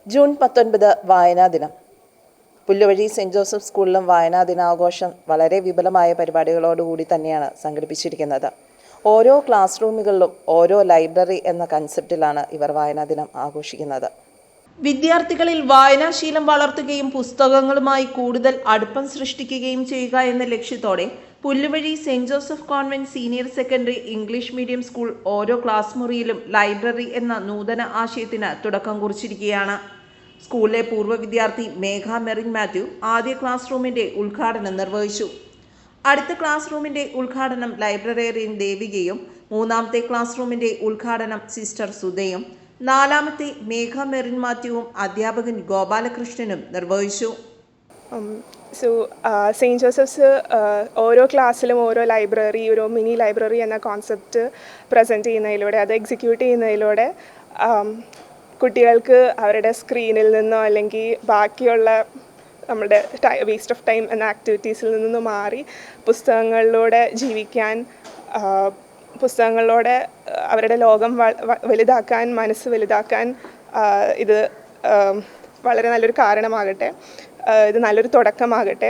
June 19 വായനാ ദിനം. Pulluvazhi saint Joseph സ്കൂളിലും വായനാ ദിനാഘോഷം വളരെ വിപുലമായ പരിപാടികളോടുകൂടി തന്നെയാണ് സംഘടിപ്പിച്ചിരിക്കുന്നത്. ഓരോ ക്ലാസ് റൂമുകളിലും ഓരോ ലൈബ്രറി എന്ന കൺസെപ്റ്റിലാണ് ഇവർ വായനാ ദിനം ആഘോഷിക്കുന്നത്. വിദ്യാർത്ഥികളിൽ വായനാശീലം വളർത്തുകയും പുസ്തകങ്ങളുമായി കൂടുതൽ അടുപ്പം സൃഷ്ടിക്കുകയും ചെയ്യുക എന്ന ലക്ഷ്യത്തോടെ Pulluvazhi saint Joseph convent senior secondary English medium school ഓരോ ക്ലാസ് മുറിയിലും ലൈബ്രറി എന്ന നൂതന ആശയത്തിന് തുടക്കം കുറിച്ചിരിക്കുകയാണ്. സ്കൂളിലെ പൂർവ്വ വിദ്യാർത്ഥി മേഘ മെറിൻ മാത്യു ആദ്യ ക്ലാസ് റൂമിന്റെ ഉദ്ഘാടനം നിർവഹിച്ചു. അടുത്ത ക്ലാസ് റൂമിന്റെ ഉദ്ഘാടനം ലൈബ്രറിയൻ ദേവികയും, മൂന്നാമത്തെ ക്ലാസ് റൂമിന്റെ ഉദ്ഘാടനം സിസ്റ്റർ സുധയും, നാലാമത്തെ മേഘ മെറിൻ മാത്യുവും അധ്യാപകൻ ഗോപാലകൃഷ്ണനും നിർവഹിച്ചു. സെയിൻറ്റ് ജോസഫ്സ് ഓരോ ക്ലാസ്സിലും ഓരോ ലൈബ്രറി, ഒരു മിനി ലൈബ്രറി എന്ന കോൺസെപ്റ്റ് പ്രസൻറ്റ് ചെയ്യുന്നതിലൂടെ, അത് എക്സിക്യൂട്ട് ചെയ്യുന്നതിലൂടെ കുട്ടികൾക്ക് അവരുടെ സ്ക്രീനിൽ നിന്നോ അല്ലെങ്കിൽ ബാക്കിയുള്ള നമ്മുടെ വേസ്റ്റ് ഓഫ് ടൈം എന്ന ആക്ടിവിറ്റീസിൽ നിന്നും മാറി പുസ്തകങ്ങളിലൂടെ ജീവിക്കാൻ, പുസ്തകങ്ങളിലൂടെ അവരുടെ ലോകം വലുതാക്കാൻ, മനസ്സ് വലുതാക്കാൻ ഇത് വളരെ നല്ലൊരു കാരണമാകട്ടെ, ഇത് നല്ലൊരു തുടക്കമാകട്ടെ.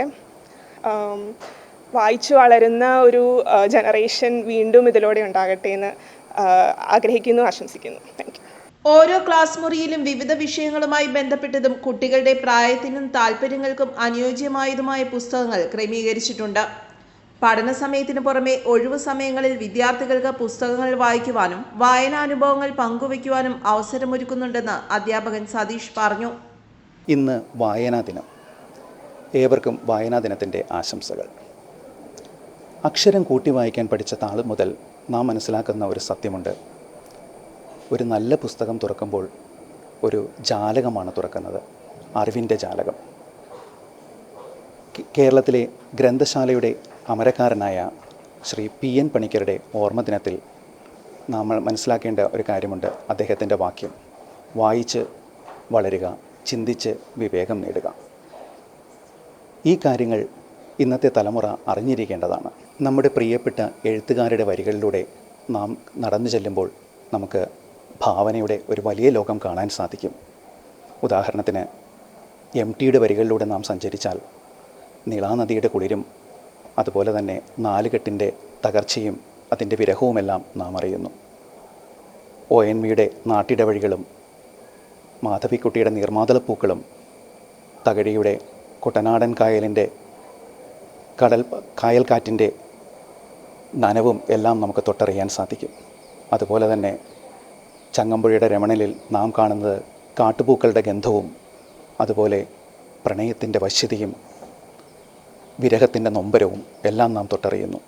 വായിച്ചു വളരുന്ന ഒരു ജനറേഷൻ വീണ്ടും ഇതിലൂടെ ഉണ്ടാകട്ടെ എന്ന് ആഗ്രഹിക്കുന്നു, ആശംസിക്കുന്നു. Thank you. ഓരോ ക്ലാസ് മുറിയിലും വിവിധ വിഷയങ്ങളുമായി ബന്ധപ്പെട്ടതും കുട്ടികളുടെ പ്രായത്തിനും താല്പര്യങ്ങൾക്കും അനുയോജ്യമായതുമായ പുസ്തകങ്ങൾ ക്രമീകരിച്ചിട്ടുണ്ട്. പഠന സമയത്തിന് പുറമെ ഒഴിവു സമയങ്ങളിൽ വിദ്യാർത്ഥികൾക്ക് പുസ്തകങ്ങൾ വായിക്കുവാനും വായനാനുഭവങ്ങൾ പങ്കുവയ്ക്കുവാനും അവസരമൊരുക്കുന്നുണ്ടെന്ന് അധ്യാപകൻ സതീഷ് പറഞ്ഞു. ഇന്ന് വായനാ ദിനം. ഏവർക്കും വായനാ ദിനത്തിൻ്റെ ആശംസകൾ. അക്ഷരം കൂട്ടി വായിക്കാൻ പഠിച്ച താൾ മുതൽ നാം മനസ്സിലാക്കുന്ന ഒരു സത്യമുണ്ട്. ഒരു നല്ല പുസ്തകം തുറക്കുമ്പോൾ ഒരു ജാലകമാണ് തുറക്കുന്നത്, അറിവിൻ്റെ ജാലകം. കേരളത്തിലെ ഗ്രന്ഥശാലയുടെ അമരക്കാരനായ ശ്രീ P.N. പണിക്കരുടെ ഓർമ്മദിനത്തിൽ നമ്മൾ മനസ്സിലാക്കേണ്ട ഒരു കാര്യമുണ്ട്. അദ്ദേഹത്തിൻ്റെ വാക്യം: വായിച്ച് വളരുക, ചിന്തിച്ച് വിവേകം നേടുക. ഈ കാര്യങ്ങൾ ഇന്നത്തെ തലമുറ അറിഞ്ഞിരിക്കേണ്ടതാണ്. നമ്മുടെ പ്രിയപ്പെട്ട എഴുത്തുകാരുടെ വരികളിലൂടെ നാം നടന്നു ചെല്ലുമ്പോൾ നമുക്ക് ഭാവനയുടെ ഒരു വലിയ ലോകം കാണാൻ സാധിക്കും. ഉദാഹരണത്തിന് MTയുടെ വരികളിലൂടെ നാം സഞ്ചരിച്ചാൽ നീളാനദിയുടെ കുളിരും അതുപോലെ തന്നെ നാലുകെട്ടിൻ്റെ തകർച്ചയും അതിൻ്റെ വിരഹവുമെല്ലാം നാം അറിയുന്നു. ONVയുടെ നാട്ടിടവഴികളും മാധവിക്കുട്ടിയുടെ നീർമാതളപ്പൂക്കളും തകഴിയുടെ കുട്ടനാടൻ കായലിൻ്റെ കായൽക്കാറ്റിൻ്റെ നനവും എല്ലാം നമുക്ക് തൊട്ടറിയാൻ സാധിക്കും. അതുപോലെ തന്നെ ചങ്ങമ്പുഴയുടെ രമണനിൽ നാം കാണുന്നത് കാട്ടുപൂക്കളുടെ ഗന്ധവും അതുപോലെ പ്രണയത്തിൻ്റെ വശ്യതയും വിരഹത്തിൻ്റെ നൊമ്പരവും എല്ലാം നാം തൊട്ടറിയുന്നു.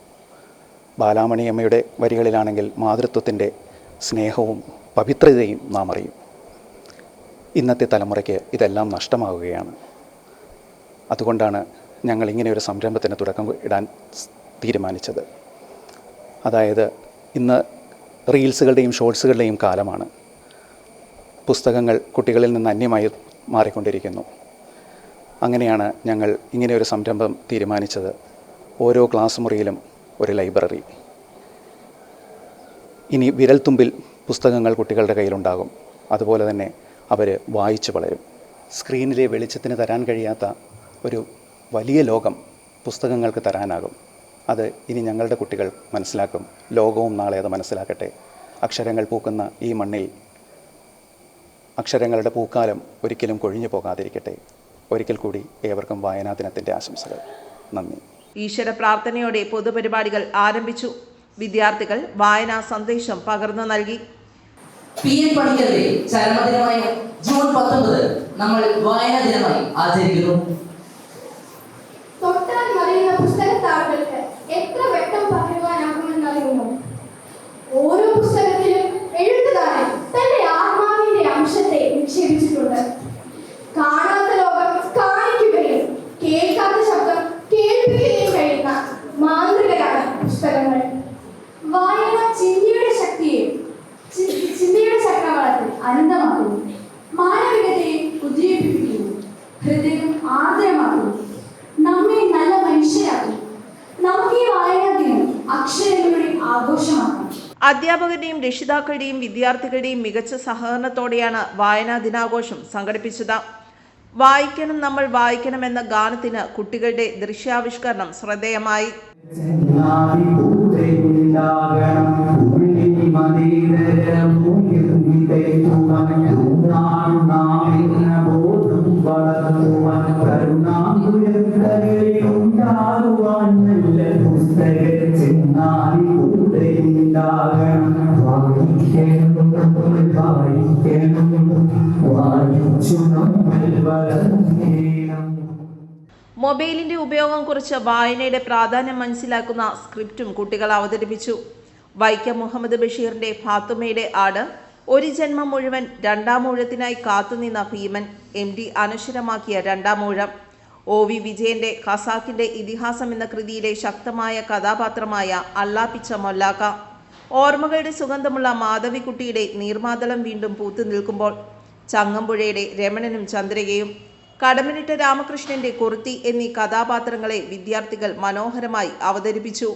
ബാലാമണിയമ്മയുടെ വരികളിലാണെങ്കിൽ മാതൃത്വത്തിൻ്റെ സ്നേഹവും പവിത്രതയും നാം അറിയും. ഇന്നത്തെ തലമുറയ്ക്ക് ഇതെല്ലാം നഷ്ടമാവുകയാണ്. അതുകൊണ്ടാണ് ഞങ്ങൾ ഇങ്ങനെ ഒരു സംരംഭത്തിന് തുടക്കം ഇടാൻ തീരുമാനിച്ചത്. അതായത് ഇന്ന് റീൽസുകളുടെയും ഷോർട്സുകളുടെയും കാലമാണ്. പുസ്തകങ്ങൾ കുട്ടികളിൽ നിന്ന് അന്യമായി മാറിക്കൊണ്ടിരിക്കുന്നു. അങ്ങനെയാണ് ഞങ്ങൾ ഇങ്ങനെ ഒരു സംരംഭം തീരുമാനിച്ചത്. ഓരോ ക്ലാസ് മുറിയിലും ഒരു ലൈബ്രറി. ഇനി വിരൽത്തുമ്പിൽ പുസ്തകങ്ങൾ കുട്ടികളുടെ കയ്യിലുണ്ടാകും. അതുപോലെ തന്നെ അവർ വായിച്ചു വളരും. സ്ക്രീനിലെ വെളിച്ചത്തിന് തരാൻ കഴിയാത്ത ഒരു വലിയ ലോകം പുസ്തകങ്ങൾക്ക് തരാനാകും. അത് ഇനി ഞങ്ങളുടെ കുട്ടികൾ മനസ്സിലാക്കും. ലോകവും നാളെ അത് മനസ്സിലാക്കട്ടെ. അക്ഷരങ്ങൾ പൂക്കുന്ന ഈ മണ്ണിൽ അക്ഷരങ്ങളുടെ പൂക്കാലം ഒരിക്കലും കൊഴിഞ്ഞു പോകാതിരിക്കട്ടെ. ഒരിക്കൽ കൂടി ഏവർക്കും വായനാ ദിനത്തിൻ്റെ ആശംസകൾ. നന്ദി. ഈശ്വര പ്രാർത്ഥനയോടെ പൊതുപരിപാടികൾ ആരംഭിച്ചു. വിദ്യാർത്ഥികൾ വായനാ സന്ദേശം പകർന്നു നൽകി. P.N. പണിക്കരുടെ ചരമദിനമായ ജൂൺ 19 നമ്മൾ വായനാ ദിനമായി ആചരിക്കുന്നു. തൊട്ടാൽ മറിയുന്ന പുസ്തകത്താളുകൾക്ക് എത്ര വ്യക്തം പറയുവാനാകുമെന്നറിയുമോ? ഓരോ പുസ്തകത്തിലും എഴുത്തുകാരൻ തന്റെ ആത്മാവിന്റെ അംശത്തെ നിക്ഷേപിച്ചിട്ടുണ്ട്. കാണാത്ത ലോകം കാണിക്കുകയും കേൾക്കാത്ത ശബ്ദം കേൾപ്പിക്കുകയും കഴിയുന്ന മാന്ത്രികരാണ് പുസ്തകങ്ങൾ. വായന ചിന്തയുടെ ചക്രവാളത്തിൽ അനന്തമാക്കുന്നു, മാനവികതയെ ഉദ്ദീപിപ്പിക്കുന്നു, ഹൃദയം ആർദ്ര അധ്യാപകരുടെയും രക്ഷിതാക്കളുടെയും വിദ്യാർത്ഥികളുടെയും മികച്ച സഹകരണത്തോടെയാണ് വായനാ ദിനാഘോഷം സംഘടിപ്പിച്ചത്. വായിക്കണം നമ്മൾ വായിക്കണം എന്ന ഗാനത്തിന് കുട്ടികളുടെ ദൃശ്യാവിഷ്കരണം ശ്രദ്ധേയമായി. മൊബൈലിന്റെ ഉപയോഗം കുറിച്ച് വായനയുടെ പ്രാധാന്യം മനസ്സിലാക്കുന്ന സ്ക്രിപ്റ്റും കുട്ടികൾ അവതരിപ്പിച്ചു. വൈക്കം മുഹമ്മദ് ബഷീറിന്റെ ഫാത്തുമയുടെ ആട്, ഒരു ജന്മം മുഴുവൻ രണ്ടാം ഊഴത്തിനായി കാത്തുനിന്ന ഭീമൻ, MD അനശ്വരമാക്കിയ രണ്ടാം ഊഴം, OV വിജയന്റെ ഖസാക്കിന്റെ ഇതിഹാസം എന്ന കൃതിയിലെ ശക്തമായ കഥാപാത്രമായ അള്ളാപ്പിച്ച മൊല്ലാക്ക, ഓർമ്മകളുടെ സുഗന്ധമുള്ള മാധവിക്കുട്ടിയുടെ നീർമാതളം വീണ്ടും പൂത്തു നിൽക്കുമ്പോൾ, ചങ്ങമ്പുഴയുടെ രമണനും ചന്ദ്രികയും, കടമനിട്ട രാമകൃഷ്ണന്റെ കുർത്തി എന്നീ കഥാപാത്രങ്ങളെ വിദ്യാർത്ഥികൾ മനോഹരമായി അവതരിപ്പിച്ചു.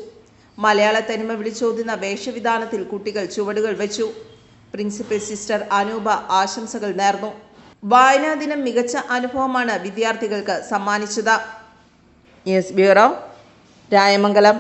മലയാള തനിമ വിളിച്ചോതുന്ന വേഷവിധാനത്തിൽ കുട്ടികൾ ചുവടുകൾ വെച്ചു. പ്രിൻസിപ്പൽ സിസ്റ്റർ അനൂപ ആശംസകൾ നേർന്നു. വായനാ ദിനം മികച്ച അനുഭവമാണ് വിദ്യാർത്ഥികൾക്ക് സമ്മാനിച്ചത്. News bureau, Rayamangalam.